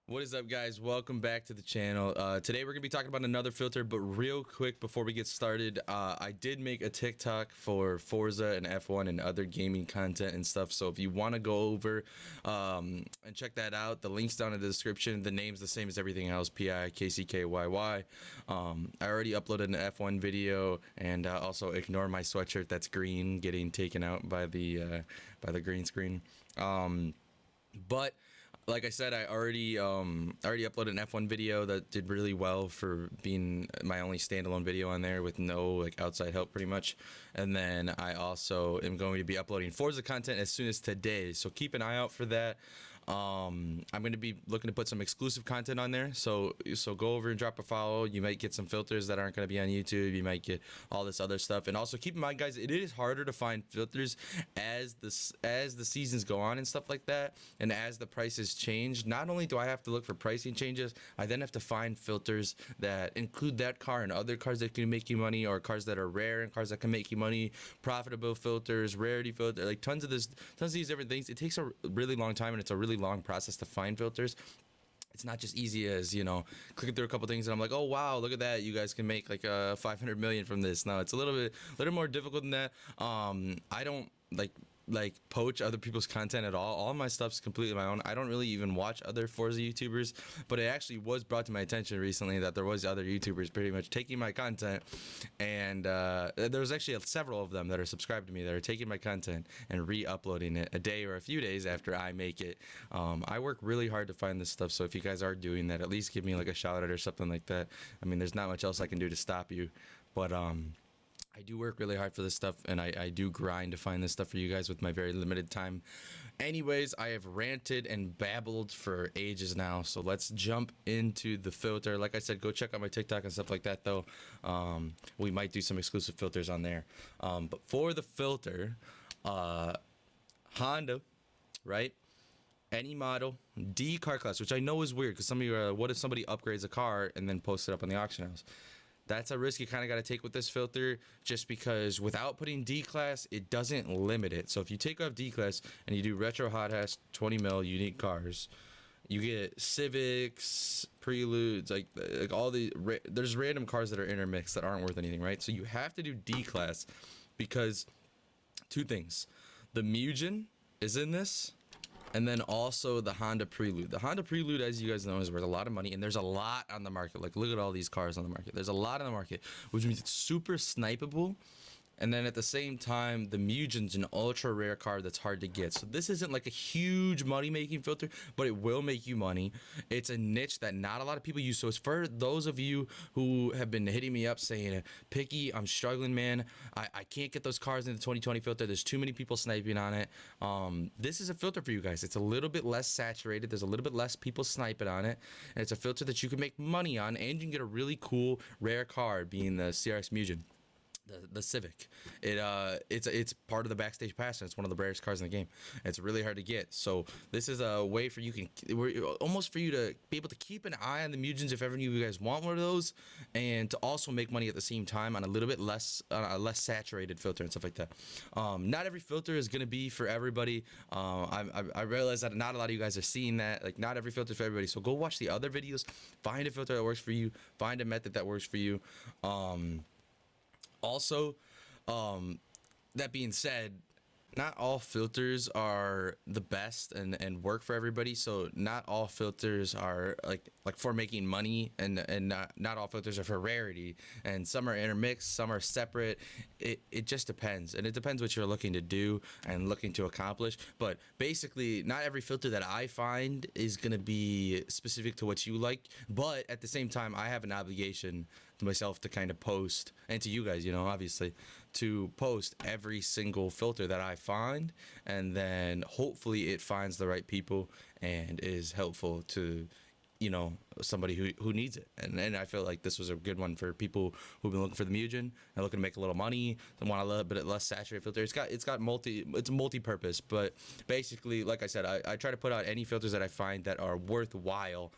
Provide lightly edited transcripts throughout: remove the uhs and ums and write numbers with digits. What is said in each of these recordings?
What is up, guys? Welcome back to the channel. Today we're gonna be talking about another filter, but real quick before we get started, I did make a TikTok for Forza and F1 and other gaming content and stuff, so if you want to go over and check that out, the link's down in the description. The name's the same as everything else, Pikckyy. I already uploaded an F1 video, and also ignore my sweatshirt that's green getting taken out by the green screen. But like I said, I already uploaded an F1 video that did really well for being my only standalone video on there with no like outside help pretty much. And then I also am going to be uploading Forza content as soon as today, so keep an eye out for that. I'm going to be looking to put some exclusive content on there, so go over and drop a follow. You might get some filters that aren't going to be on YouTube. You might get all this other stuff. And also keep in mind, guys, it is harder to find filters as the seasons go on and stuff like that, and as the prices change. Not only do I have to look for pricing changes, I then have to find filters that include that car and other cars that can make you money, or cars that are rare and cars that can make you money, profitable filters, rarity filter, like tons of these different things. It takes a really long time, and it's a really long process to find filters. It's not just easy as, you know, clicking through a couple things and I'm like, oh wow, look at that, you guys can make like 500 million from this. No, it's a little more difficult than that. I don't like poach other people's content at all my stuff's completely my own. I don't really even watch other Forza YouTubers, but it actually was brought to my attention recently that there was other YouTubers pretty much taking my content, and there was actually several of them that are subscribed to me that are taking my content and re-uploading it a day or a few days after I make it. I work really hard to find this stuff, so if you guys are doing that, at least give me like a shout out or something like that. I mean, there's not much else I can do to stop you, but I do work really hard for this stuff, and I do grind to find this stuff for you guys with my very limited time. Anyways, I have ranted and babbled for ages now, so let's jump into the filter. Like I said, go check out my TikTok and stuff like that, though. We might do some exclusive filters on there. But for the filter, Honda, right? Any model, D car class, which I know is weird because some of you are, what if somebody upgrades a car and then posts it up on the auction house? That's a risk you kind of got to take with this filter, just because without putting D class, it doesn't limit it. So if you take off D class and you do retro hot hatch 20 mil unique cars, you get Civics, Preludes, like all the there's random cars that are intermixed that aren't worth anything, right? So you have to do D class because two things: the Mugen is in this, and then also the Honda Prelude. The Honda Prelude, as you guys know, is worth a lot of money, and there's a lot on the market. Like, look at all these cars on the market. There's a lot on the market, which means it's super snipeable. And then at the same time, the Mugen's an ultra rare car that's hard to get. So this isn't like a huge money making filter, but it will make you money. It's a niche that not a lot of people use. So it's for those of you who have been hitting me up saying, Pikckyy, I'm struggling, man. I can't get those cars in the 2020 filter. There's too many people sniping on it. This is a filter for you guys. It's a little bit less saturated. There's a little bit less people sniping on it. And it's a filter that you can make money on, and you can get a really cool rare car, being the CRX Mugen. The Civic. It's part of the backstage pass, and it's one of the rarest cars in the game. It's really hard to get. So this is a way for you almost for you to be able to keep an eye on the Mugens if ever you guys want one of those, and to also make money at the same time on a little bit less saturated filter and stuff like that. Not every filter is gonna be for everybody. I realize that not a lot of you guys are seeing that. Like, not every filter for everybody. So go watch the other videos, find a filter that works for you, find a method that works for you. Also, that being said, not all filters are the best and work for everybody. So not all filters are like for making money, and not all filters are for rarity, and some are intermixed, some are separate. It just depends, and it depends what you're looking to do and looking to accomplish. But basically, not every filter that I find is gonna be specific to what you like, but at the same time, I have an obligation to myself to kind of post, and to you guys, you know, obviously, to post every single filter that I find, and then hopefully it finds the right people and is helpful to, you know, somebody who needs it. And I feel like this was a good one for people who've been looking for the Mugen and looking to make a little money and want a little bit less saturated filter. It's multi-purpose, but basically, like I said, I try to put out any filters that I find that are worthwhile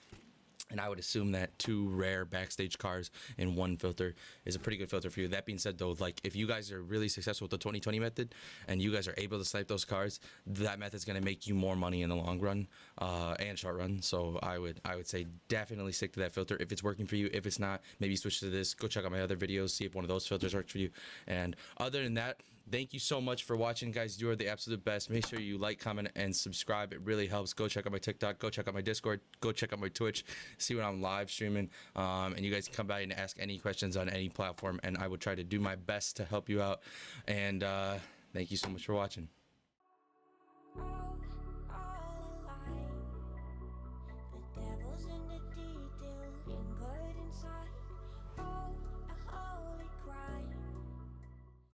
And I would assume that 2 rare backstage cars in 1 filter is a pretty good filter for you. That being said, though, like if you guys are really successful with the 2020 method and you guys are able to snipe those cars, that method's going to make you more money in the long run and short run. So I would say definitely stick to that filter if it's working for you. If it's not, maybe switch to this. Go check out my other videos, see if one of those filters works for you. And other than that, thank you so much for watching, guys. You are the absolute best. Make sure you like, comment, and subscribe. It really helps. Go check out my TikTok. Go check out my Discord. Go check out my Twitch. See when I'm live streaming. And you guys can come by and ask any questions on any platform, and I would try to do my best to help you out. And thank you so much for watching.